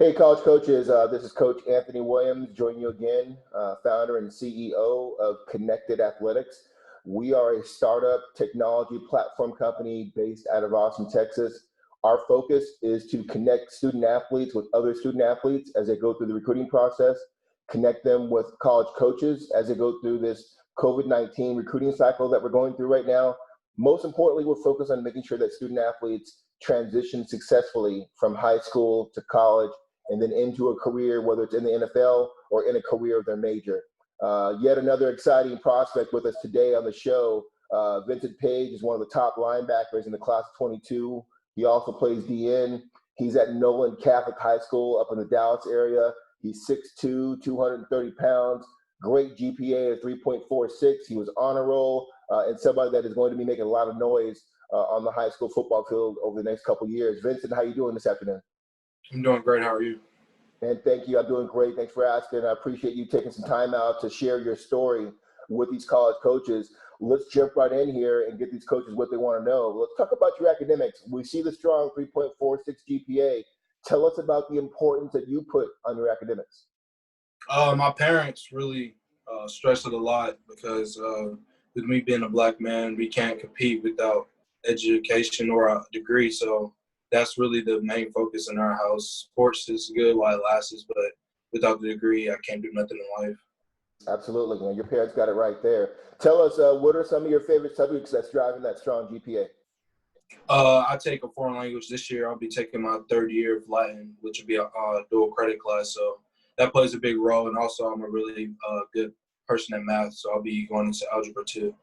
Hey, college coaches. This is Coach Anthony Williams joining you again, founder and CEO of Connected Athletics. We are a startup technology platform company based out of Austin, Texas. Our focus is to connect student athletes with other student athletes as they go through the recruiting process, connect them with college coaches as they go through this COVID-19 recruiting cycle that we're going through right now. Most importantly, we're focused on making sure that student athletes transition successfully from high school to college and then into a career, whether it's in the NFL or in a career of their major. Yet another exciting prospect with us today on the show. Vincent Paige is one of the top linebackers in the class of 22. He also plays DN. He's at Nolan Catholic High School up in the Dallas area. He's 6'2", 230 pounds, great GPA of 3.46. He was honor roll and somebody that is going to be making a lot of noise on the high school football field over the next couple of years. Vincent, how you doing this afternoon? I'm doing great. How are you? And thank you. I'm doing great. Thanks for asking. I appreciate you taking some time out to share your story with these college coaches. Let's jump right in here and get these coaches what they want to know. Let's talk about your academics. We see the strong 3.46 GPA. Tell us about the importance that you put on your academics. My parents really stress it a lot because with me being a black man, we can't compete without education or a degree. So that's really the main focus in our house. Sports is good while it lasts, but without the degree, I can't do nothing in life. Absolutely, man. Your parents got it right there. Tell us, what are some of your favorite subjects that's driving that strong GPA? I take a foreign language this year. I'll be taking my third year of Latin, which will be a dual credit class. So that plays a big role. And also, I'm a really good person at math, so I'll be going into algebra too.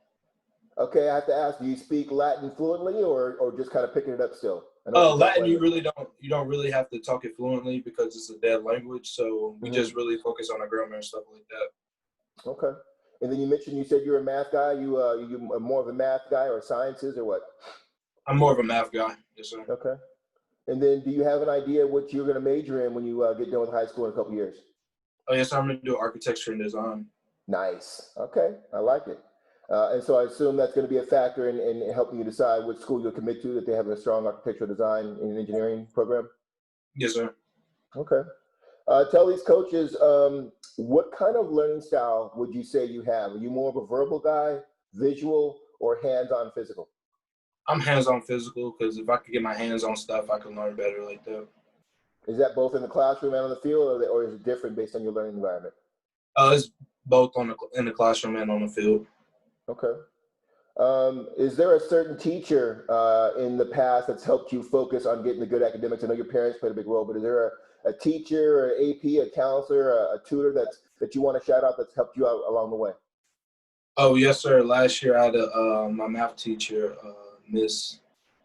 Okay, I have to ask, do you speak Latin fluently or just kind of picking it up still? Latin, you don't really have to talk it fluently because it's a dead language. So we just really focus on the grammar and stuff like that. Okay. And then you said you're a math guy. You more of a math guy or sciences or what? I'm more of a math guy. Yes, sir. Okay. And then do you have an idea what you're going to major in when you get done with high school in a couple years? Oh, yes, I'm going to do architecture and design. Nice. Okay. I like it. And so I assume that's going to be a factor in helping you decide which school you'll commit to, that they have a strong architectural design and engineering program? Yes, sir. Okay. Tell these coaches, what kind of learning style would you say you have? Are you more of a verbal guy, visual, or hands-on physical? I'm hands-on physical because if I could get my hands on stuff, I can learn better like that. Is that both in the classroom and on the field, or is it different based on your learning environment? It's both in the classroom and on the field. Okay. Is there a certain teacher in the past that's helped you focus on getting the good academics? I know your parents played a big role, but is there a teacher, or AP, a counselor, a tutor that you want to shout out that's helped you out along the way? Oh, yes, sir. Last year I had my math teacher, Miss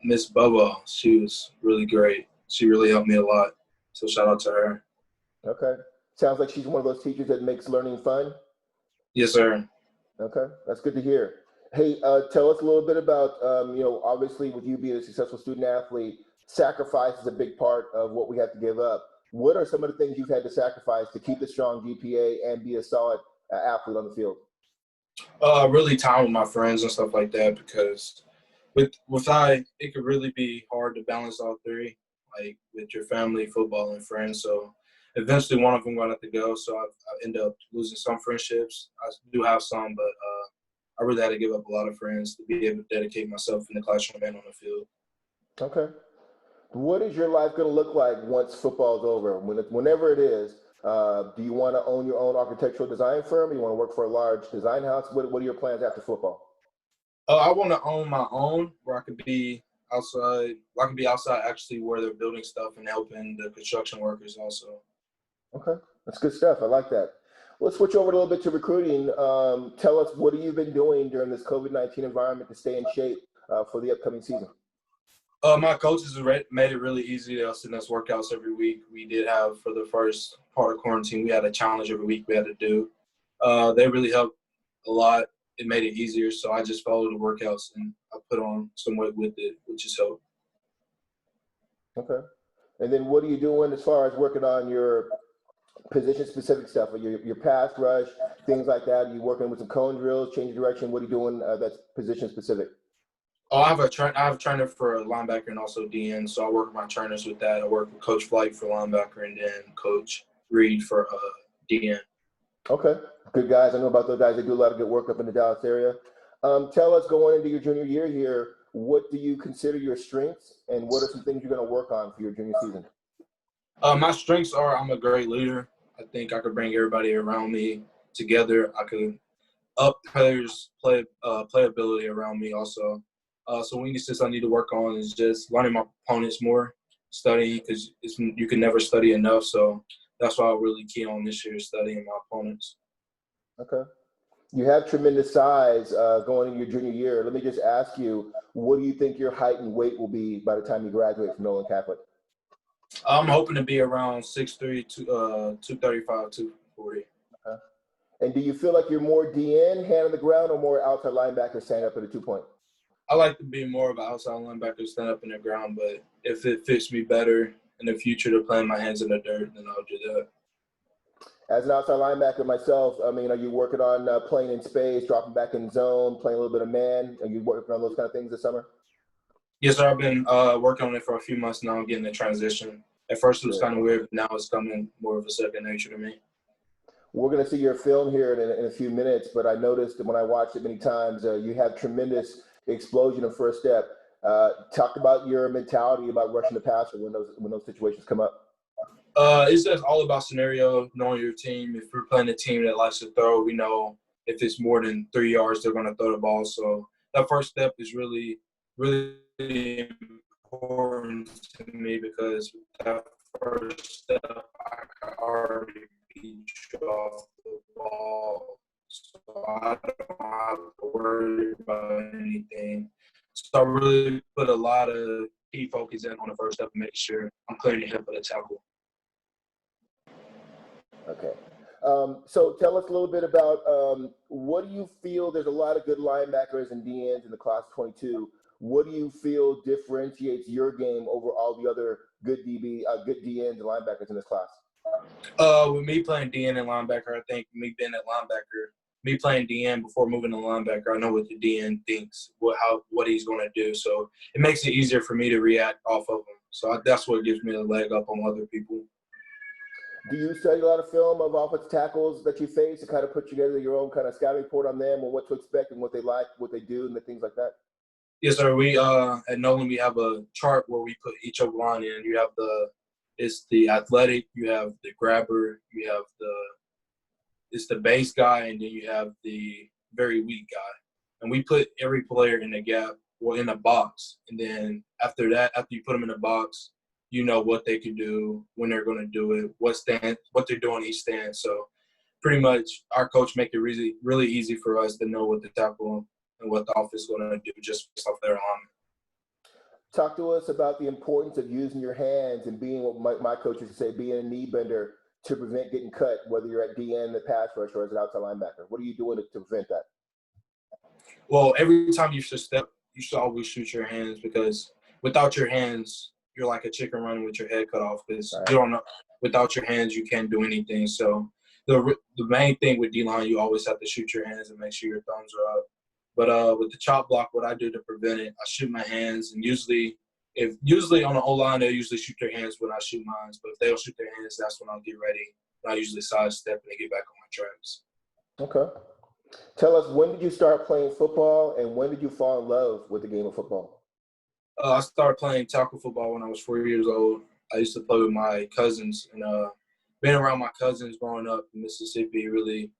Bubba. She was really great. She really helped me a lot. So shout out to her. Okay. Sounds like she's one of those teachers that makes learning fun. Yes, sir. Okay, that's good to hear. Hey, tell us a little bit about, obviously with you being a successful student athlete, sacrifice is a big part of what we have to give up. What are some of the things you've had to sacrifice to keep a strong GPA and be a solid athlete on the field? Really time with my friends and stuff like that because it could really be hard to balance all three, like with your family, football, and friends. So eventually one of them going to have to go. So I end up losing some friendships. I do have some, but I really had to give up a lot of friends to be able to dedicate myself in the classroom and on the field. Okay. What is your life going to look like once football's over? Whenever it is, do you want to own your own architectural design firm? Do you want to work for a large design house? What are your plans after football? I want to own my own where I could be outside. Where I can be outside actually where they're building stuff and helping the construction workers also. Okay, that's good stuff. I like that. Let's switch over a little bit to recruiting. Tell us, what have you been doing during this COVID-19 environment to stay in shape for the upcoming season? My coaches made it really easy. They'll send us workouts every week. We did have, for the first part of quarantine, we had a challenge every week we had to do. They really helped a lot. It made it easier, so I just followed the workouts and I put on some weight with it, which has helped. Okay. And then what are you doing as far as working on your position-specific stuff, your pass rush, things like that? Are you working with some cone drills, change of direction? What are you doing that's position-specific? Oh, I have a trainer for a linebacker and also DN. So I work with my trainers with that. I work with Coach Flight for linebacker and then Coach Reed for DN. Okay, good guys. I know about those guys. They do a lot of good work up in the Dallas area. Tell us, going into your junior year here, what do you consider your strengths, and what are some things you're going to work on for your junior season? My strengths are I'm a great leader. I think I could bring everybody around me together. I could up players' playability around me also. So weaknesses I need to work on is just learning my opponents more, studying because you can never study enough. So that's why I really key on this year, studying my opponents. Okay. You have tremendous size going into your junior year. Let me just ask you, what do you think your height and weight will be by the time you graduate from Nolan Catholic? I'm hoping to be around 6'3", 235, 240. Okay. And do you feel like you're more DN, hand on the ground, or more outside linebacker, stand up at a 2-point? I like to be more of an outside linebacker, stand up in the ground, but if it fits me better in the future to play my hands in the dirt, then I'll do that. As an outside linebacker myself, I mean, are you working on playing in space, dropping back in zone, playing a little bit of man? Are you working on those kind of things this summer? Yes, sir. I've been working on it for a few months now, getting the transition. At first, it was kind of weird, but now it's coming more of a second nature to me. We're going to see your film here in a few minutes, but I noticed that when I watched it many times, you have tremendous explosion of first step. Talk about your mentality about rushing the passer when those situations come up. It's just all about scenario, knowing your team. If we're playing a team that likes to throw, we know if it's more than 3 yards, they're going to throw the ball. So that first step is really, really important to me because that first step, I can already beat you off the ball. So I don't have to worry about anything. So I really put a lot of key focus in on the first step and make sure I'm clearing the hip of the tackle. Okay. So tell us a little bit about what do you feel, there's a lot of good linebackers and DNs in the class 22. What do you feel differentiates your game over all the other good DNs and linebackers in this class? With me playing DN and linebacker, I think me being at linebacker, me playing DN before moving to linebacker, I know what the DN thinks, what he's going to do. So it makes it easier for me to react off of him. So that's what gives me a leg up on other people. Do you study a lot of film of offensive tackles that you face to kind of put together your own kind of scouting report on them and what to expect and what they like, what they do, and the things like that? Yes, sir. We at Nolan we have a chart where we put each of line in. You have it's the athletic, you have the grabber, you have it's the base guy, and then you have the very weak guy. And we put every player in the gap or in a box. And then after that, after you put them in a box, you know what they can do, when they're going to do it, what they're doing each stand. So pretty much our coach make it really, really easy for us to know what the tackle and what the offense is going to do just based off their alignment. Talk to us about the importance of using your hands and being what my coach used to say, being a knee bender to prevent getting cut, whether you're at DN, the pass rush, or as an outside linebacker. What are you doing to prevent that? Well, every time you should step, you should always shoot your hands because without your hands, you're like a chicken running with your head cut off because you don't know. Without your hands, you can't do anything. So the main thing with D-line, you always have to shoot your hands and make sure your thumbs are up. But with the chop block, what I do to prevent it, I shoot my hands, and usually on the O-line, they'll usually shoot their hands when I shoot mine. But if they don't shoot their hands, that's when I'll get ready. And I usually sidestep and get back on my tracks. Okay. Tell us, when did you start playing football, and when did you fall in love with the game of football? I started playing tackle football when I was 4 years old. I used to play with my cousins, and being around my cousins growing up in Mississippi really,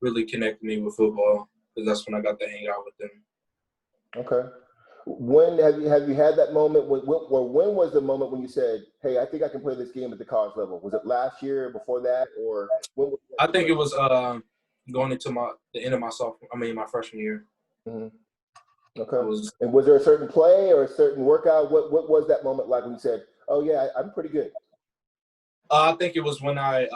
really connected me with football because that's when I got to hang out with them. Okay. When have you had that moment? When was the moment when you said, "Hey, I think I can play this game at the college level"? Was it last year, before that, or when? I think it was going into the end of my freshman year. Mm-hmm. Okay. And was there a certain play or a certain workout? What was that moment like when you said, "Oh yeah, I'm pretty good"? I think it was when I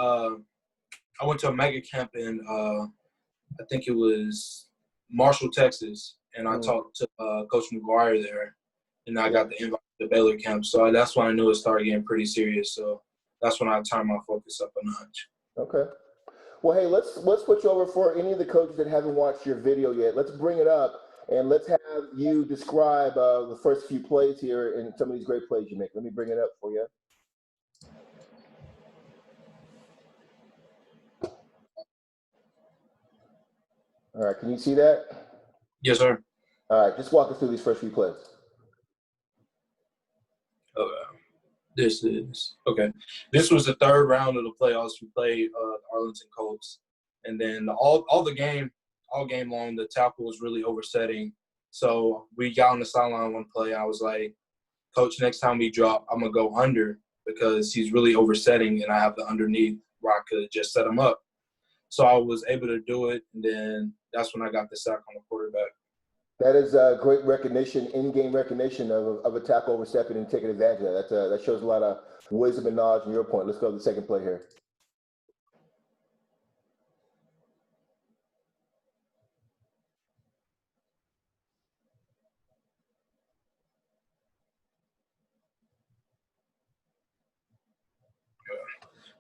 went to a mega camp in I think it was Marshall, Texas, and I talked to Coach McGuire there, and I got the invite to the Baylor camp. So that's when I knew it started getting pretty serious. So that's when I turned my focus up a notch. Okay. Well, hey, let's switch over for any of the coaches that haven't watched your video yet. Let's bring it up. And let's have you describe the first few plays here and some of these great plays you make. Let me bring it up for you. All right, can you see that? Yes, sir. All right, just walk us through these first few plays. This was the third round of the playoffs. We played the Arlington Colts, and then all game long, the tackle was really oversetting. So we got on the sideline one play. I was like, Coach, next time we drop, I'm gonna go under because he's really oversetting, and I have the underneath where I could just set him up. So I was able to do it, and then that's when I got the sack on the quarterback. That is great recognition, in-game recognition of a tackle overstepping and taking advantage of that. That shows a lot of wisdom and knowledge on your point. Let's go to the second play here.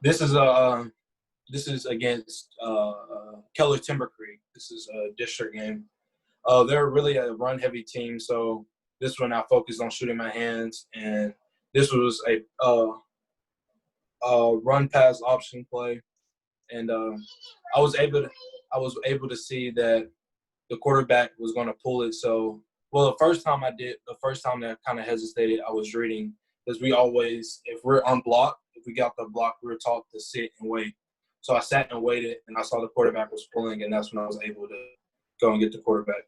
This is against Keller Timber Creek. This is a district game. They're really a run-heavy team, so this one I focused on shooting my hands, and this was a run-pass option play, and I was able to see that the quarterback was going to pull it. So, the first time that I kind of hesitated, I was reading because we always, if we're unblocked, if we got the block, we were taught to sit and wait. So I sat and waited, and I saw the quarterback was pulling, and that's when I was able to go and get the quarterback.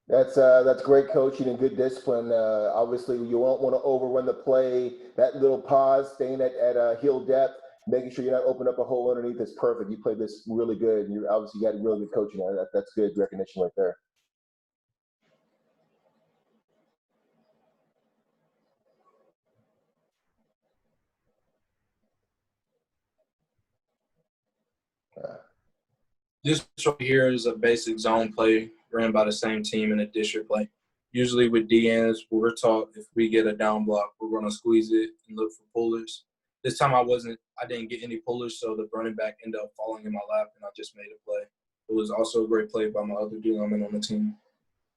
That's great coaching and good discipline. Obviously, you won't want to overrun the play. That little pause, staying at heel depth, making sure you're not opening up a hole underneath is perfect. You played this really good, and you obviously got really good coaching. That's good recognition right there. This right here is a basic zone play ran by the same team in a district play. Usually with DNs, we're taught if we get a down block, we're going to squeeze it and look for pullers. This time I didn't get any pullers, so the running back ended up falling in my lap, and I just made a play. It was also a great play by my other D-lineman on the team.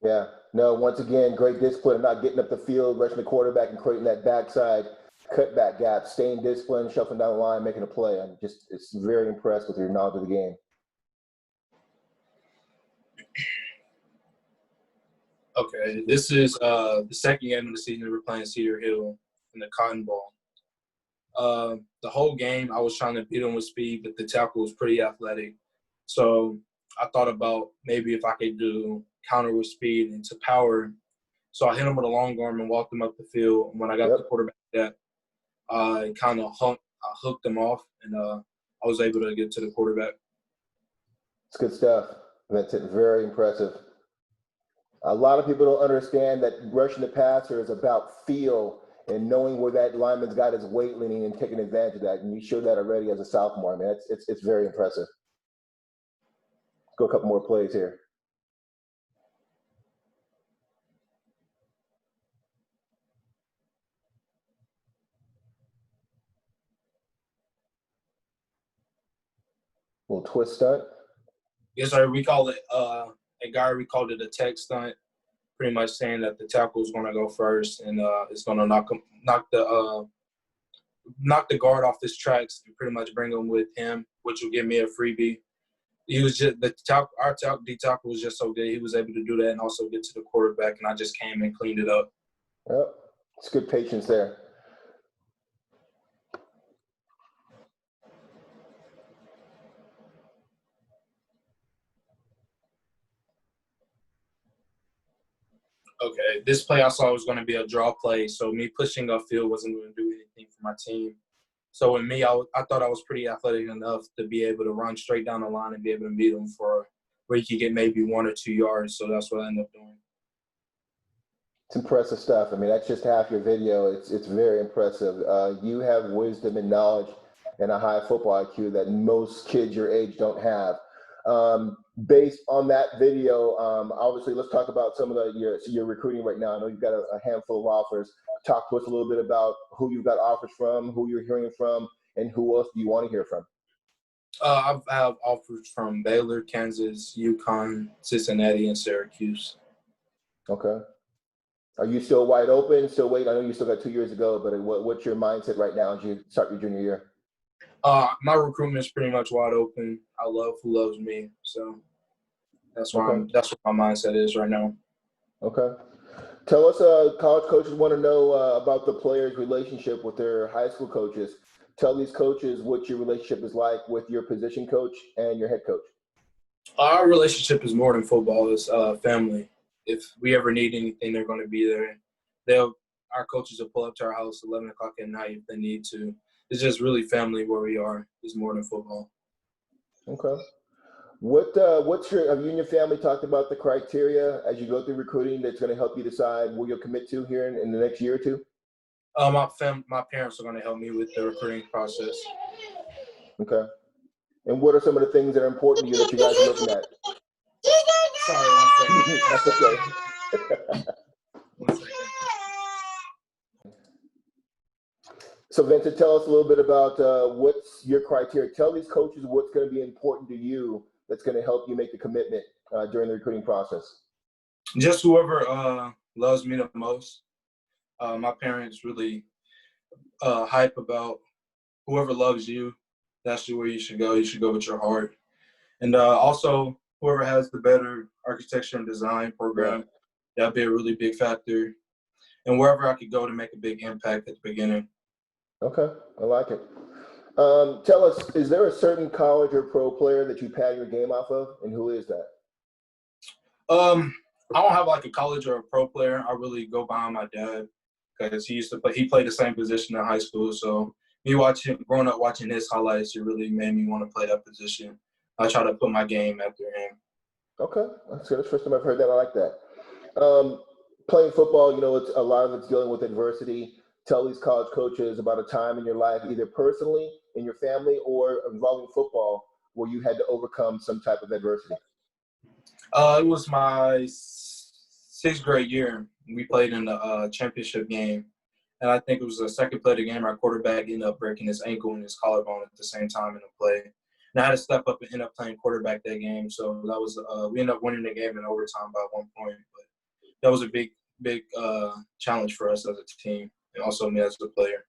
Yeah. No, once again, great discipline, not getting up the field, rushing the quarterback and creating that backside cutback gap, staying disciplined, shuffling down the line, making a play. It's very impressed with your knowledge of the game. Okay, this is the second game of the season. We're playing Cedar Hill in the Cotton Bowl. The whole game, I was trying to beat him with speed, but the tackle was pretty athletic. So I thought about maybe if I could do counter with speed into power. So I hit him with a long arm and walked him up the field. And when I got the quarterback that, I kind of hooked him off, and I was able to get to the quarterback. It's good stuff, Vincent. Very impressive. A lot of people don't understand that rushing the passer is about feel and knowing where that lineman's got his weight leaning and taking advantage of that. And you showed that already as a sophomore. I mean, it's very impressive. Let's go a couple more plays here. Little twist stunt. Yes, sir. We call it we called it a tech stunt, pretty much saying that the tackle is going to go first, and it's going to knock the guard off his tracks and pretty much bring him with him, which will give me a freebie. He was just our D tackle was just so good. He was able to do that and also get to the quarterback, and I just came and cleaned it up. Yep, it's good patience there. Okay, this play I saw was going to be a draw play, so me pushing upfield wasn't going to do anything for my team. So in me, I thought I was pretty athletic enough to be able to run straight down the line and be able to meet him for where he could get maybe 1 or 2 yards. So that's what I ended up doing. It's impressive stuff. I mean, that's just half your video. It's very impressive. You have wisdom and knowledge and a high football IQ that most kids your age don't have. Based on that video, obviously, let's talk about some of your recruiting right now. I know you've got a handful of offers. Talk to us a little bit about who you've got offers from, who you're hearing from, and who else do you want to hear from? I have offers from Baylor, Kansas, UConn, Cincinnati, and Syracuse. Okay. Are you still wide open? Still waiting? I know you still got 2 years to go, but what's your mindset right now as you start your junior year? My recruitment is pretty much wide open. I love who loves me, so that's Okay. that's what my mindset is right now. Okay. Tell us, college coaches want to know about the players' relationship with their high school coaches. Tell these coaches what your relationship is like with your position coach and your head coach. Our relationship is more than football. It's family. If we ever need anything, they're going to be there. Our coaches will pull up to our house 11 o'clock at night if they need to. It's just really family where we are. It's more than football. Okay. What's have you and your family talked about the criteria as you go through recruiting that's going to help you decide where you'll commit to here in the next year or two? My parents are going to help me with the recruiting process. Okay. And what are some of the things that are important to you that you guys are looking at? Sorry, one second. That's okay. One second. So Vincent, tell us a little bit about what's your criteria. Tell these coaches what's going to be important to you that's going to help you make the commitment during the recruiting process. Just whoever loves me the most. My parents really hype about whoever loves you. That's where you should go. You should go with your heart. And also, whoever has the better architecture and design program, that'd be a really big factor. And wherever I could go to make a big impact at the beginning. Okay, I like it. Tell us, is there a certain college or pro player that you pad your game off of, and who is that? I don't have like a college or a pro player. I really go behind my dad because he used to play. He played the same position in high school, so growing up watching his highlights, it really made me want to play that position. I try to put my game after him. Okay, that's good. That's the first time I've heard that. I like that. Playing football, you know, it's a lot of it's dealing with adversity. Tell these college coaches about a time in your life, either personally, in your family, or involving football, where you had to overcome some type of adversity. It was my sixth grade year. We played in the championship game, and I think it was the second play of the game. Our quarterback ended up breaking his ankle and his collarbone at the same time in the play. And I had to step up and end up playing quarterback that game. So that was we ended up winning the game in overtime by 1 point. But that was a big challenge for us as a team, and also me as a player.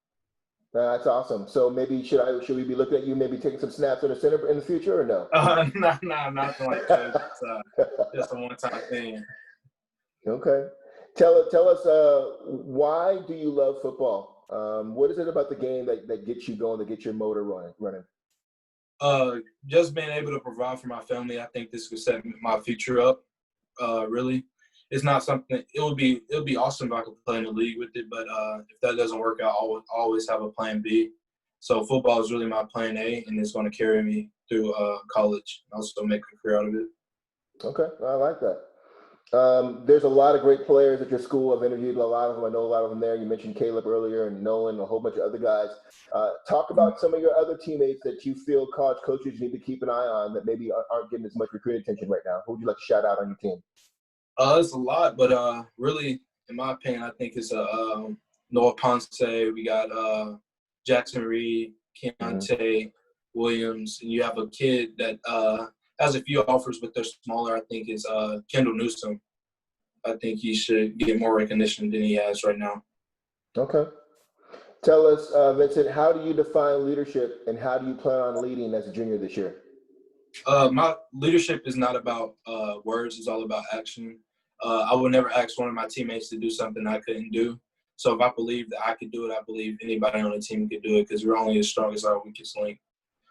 That's awesome. So maybe should we be looking at you maybe taking some snaps in the center in the future or no? Nothing like that. Just a one-time thing. Okay. Tell us why do you love football? What is it about the game that gets you going, that gets your motor running? Just being able to provide for my family, I think this could set my future up. Really, it's not something. It would be awesome if I could play in the league with it, but if that doesn't work out, I'll always have a plan B. So football is really my plan A, and it's going to carry me through college and also make a career out of it. Okay, I like that. There's a lot of great players at your school. I've interviewed a lot of them. I know a lot of them there. You mentioned Caleb earlier and Nolan, a whole bunch of other guys. Talk about some of your other teammates that you feel college coaches need to keep an eye on that maybe aren't getting as much recruiting attention right now. Who would you like to shout out on your team? It's a lot, but really, in my opinion, I think it's Noah Ponce. We got Jackson Reed, Keontae Williams, and you have a kid that has a few offers, but they're smaller. I think is Kendall Newsom. I think he should get more recognition than he has right now. Okay. Tell us, Vincent, how do you define leadership and how do you plan on leading as a junior this year? My leadership is not about words. It's all about action. I would never ask one of my teammates to do something I couldn't do. So if I believe that I could do it, I believe anybody on the team could do it because we're only as strong as our weakest link.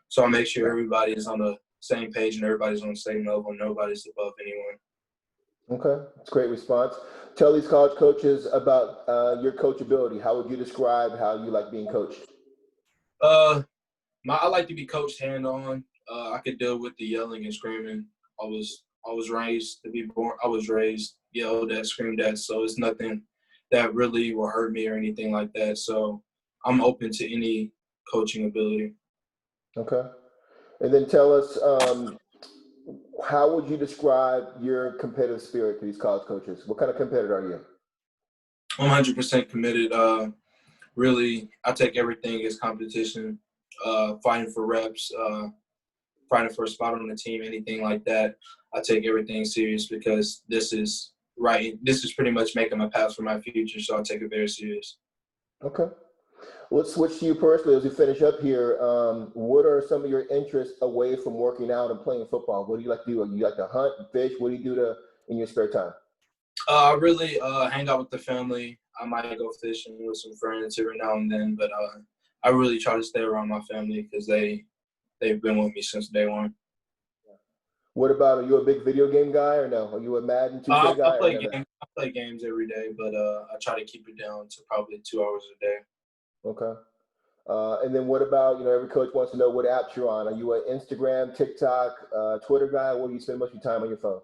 So I make sure everybody is on the same page and everybody's on the same level and nobody's above anyone. Okay, that's a great response. Tell these college coaches about your coachability. How would you describe how you like being coached? I like to be coached hand on. I could deal with the yelling and screaming. I was raised to be born. I was raised yelled at, screamed at. So it's nothing that really will hurt me or anything like that. So I'm open to any coaching ability. Okay, and then tell us how would you describe your competitive spirit to these college coaches? What kind of competitor are you? I'm 100% committed. Really, I take everything as competition. Fighting for reps, fighting for a spot on the team, anything like that. I take everything serious because this is right, this is pretty much making my path for my future, so I take it very serious. Okay. Let's switch to you personally as we finish up here. What are some of your interests away from working out and playing football? What do you like to do? You like to hunt, fish? What do you do in your spare time? I really hang out with the family. I might go fishing with some friends every now and then, but I really try to stay around my family because they've been with me since day one. What about, are you a big video game guy or no? Are you a Madden 2K I guy or play none of that? games. I play games every day, but I try to keep it down to probably 2 hours a day. Okay. And then what about, every coach wants to know what apps you're on. Are you an Instagram, TikTok, Twitter guy? Where do you spend most of your time on your phone?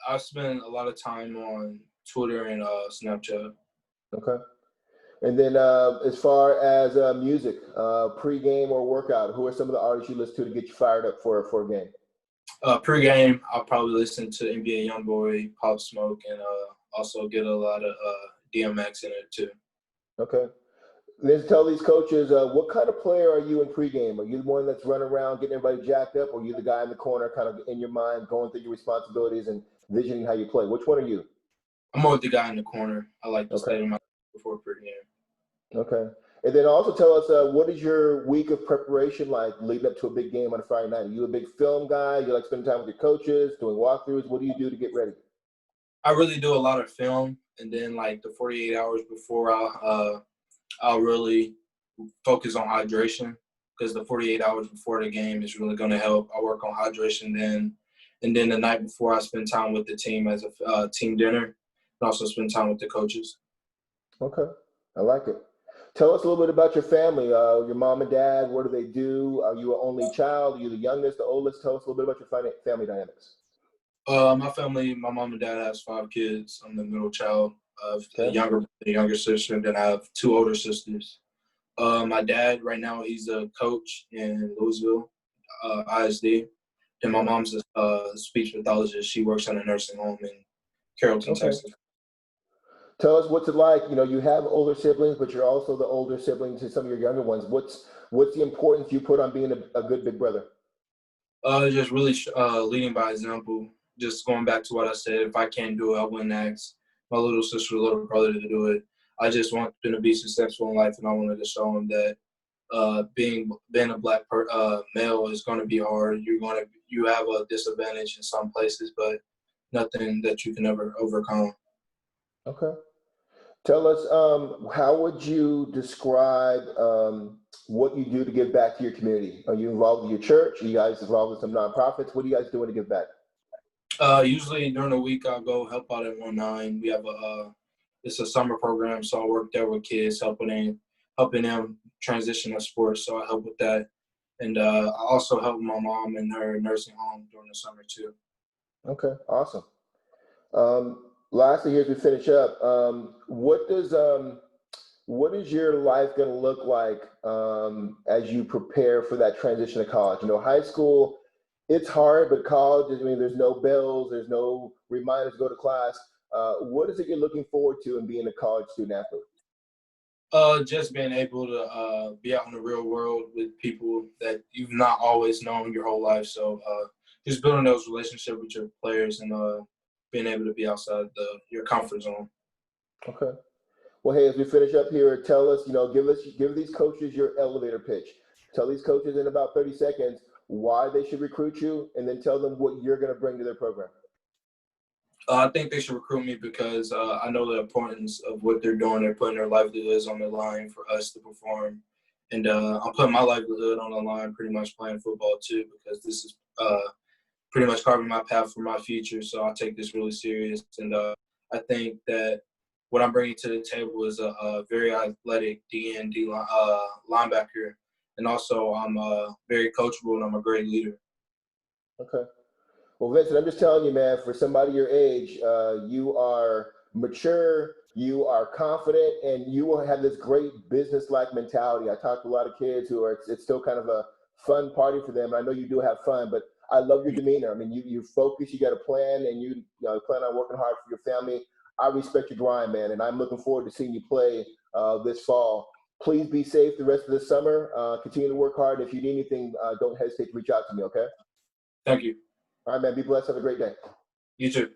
I spend a lot of time on Twitter and Snapchat. Okay. And then as far as music, pre-game or workout, who are some of the artists you listen to get you fired up for a game? Pre-game, I'll probably listen to NBA YoungBoy, Pop Smoke, and also get a lot of DMX in it too. Okay. Let's tell these coaches, what kind of player are you in pregame? Are you the one that's running around getting everybody jacked up, or are you the guy in the corner kind of in your mind going through your responsibilities and visioning how you play? Which one are you? I'm more the guy in the corner. I like to Okay. stay in my before pregame. Okay. And then also tell us, what is your week of preparation like leading up to a big game on a Friday night? Are you a big film guy? You like spending time with your coaches, doing walkthroughs? What do you do to get ready? I really do a lot of film, and then like the 48 hours before, I'll really focus on hydration because the 48 hours before the game is really going to help. I work on hydration then, and then the night before I spend time with the team as a team dinner, and also spend time with the coaches. Okay. I like it. Tell us a little bit about your family, your mom and dad. What do they do? Are you an only child? Are you the youngest, the oldest? Tell us a little bit about your family dynamics. My family, my mom and dad has 5 kids. I'm the middle child. I have Okay. a younger sister, and then I have 2 older sisters. My dad right now, he's a coach in Louisville, ISD. And my Okay. mom's a speech pathologist. She works in a nursing home in Carrollton, Okay. Texas. Tell us what's it like. You have older siblings, but you're also the older sibling to some of your younger ones. What's the importance you put on being a good big brother? Just really leading by example. Just going back to what I said, if I can't do it, I wouldn't ask my little sister, little brother to do it. I just want them to be successful in life, and I wanted to show them that being a black male is going to be hard. You have a disadvantage in some places, but nothing that you can ever overcome. Okay. Tell us, how would you describe what you do to give back to your community? Are you involved with your church? Are you guys involved with some nonprofits? What are you guys doing to give back? Usually during the week, I'll go help out at 1-9. We have it's a summer program, so I work there with kids, helping them transition to sports. So I help with that, and I also help my mom in her nursing home during the summer too. Okay, awesome. Lastly, here as we finish up, what is your life going to look like as you prepare for that transition to college? High school, it's hard, but college, I mean, there's no bells, there's no reminders to go to class. What is it you're looking forward to in being a college student athlete? Just being able to be out in the real world with people that you've not always known your whole life. So just building those relationships with your players and being able to be outside your comfort zone. Okay. Well, hey, as we finish up here, tell us, give these coaches your elevator pitch. Tell these coaches in about 30 seconds why they should recruit you, and then tell them what you're going to bring to their program. I think they should recruit me because I know the importance of what they're doing. They're putting their livelihoods on the line for us to perform. And I'm putting my livelihood on the line pretty much playing football too, because this is pretty much carving my path for my future. So I take this really serious. And I think that what I'm bringing to the table is a very athletic D linebacker. And also I'm very coachable and I'm a great leader. Okay. Well, Vincent, I'm just telling you, man, for somebody your age, you are mature, you are confident, and you will have this great business-like mentality. I talk to a lot of kids who are, it's still kind of a fun party for them. I know you do have fun, but I love your demeanor. I mean, you focus, you got a plan, and you plan on working hard for your family. I respect your grind, man, and I'm looking forward to seeing you play this fall. Please be safe the rest of the summer. Continue to work hard. If you need anything, don't hesitate to reach out to me, okay? Thank you. All right, man. Be blessed. Have a great day. You too.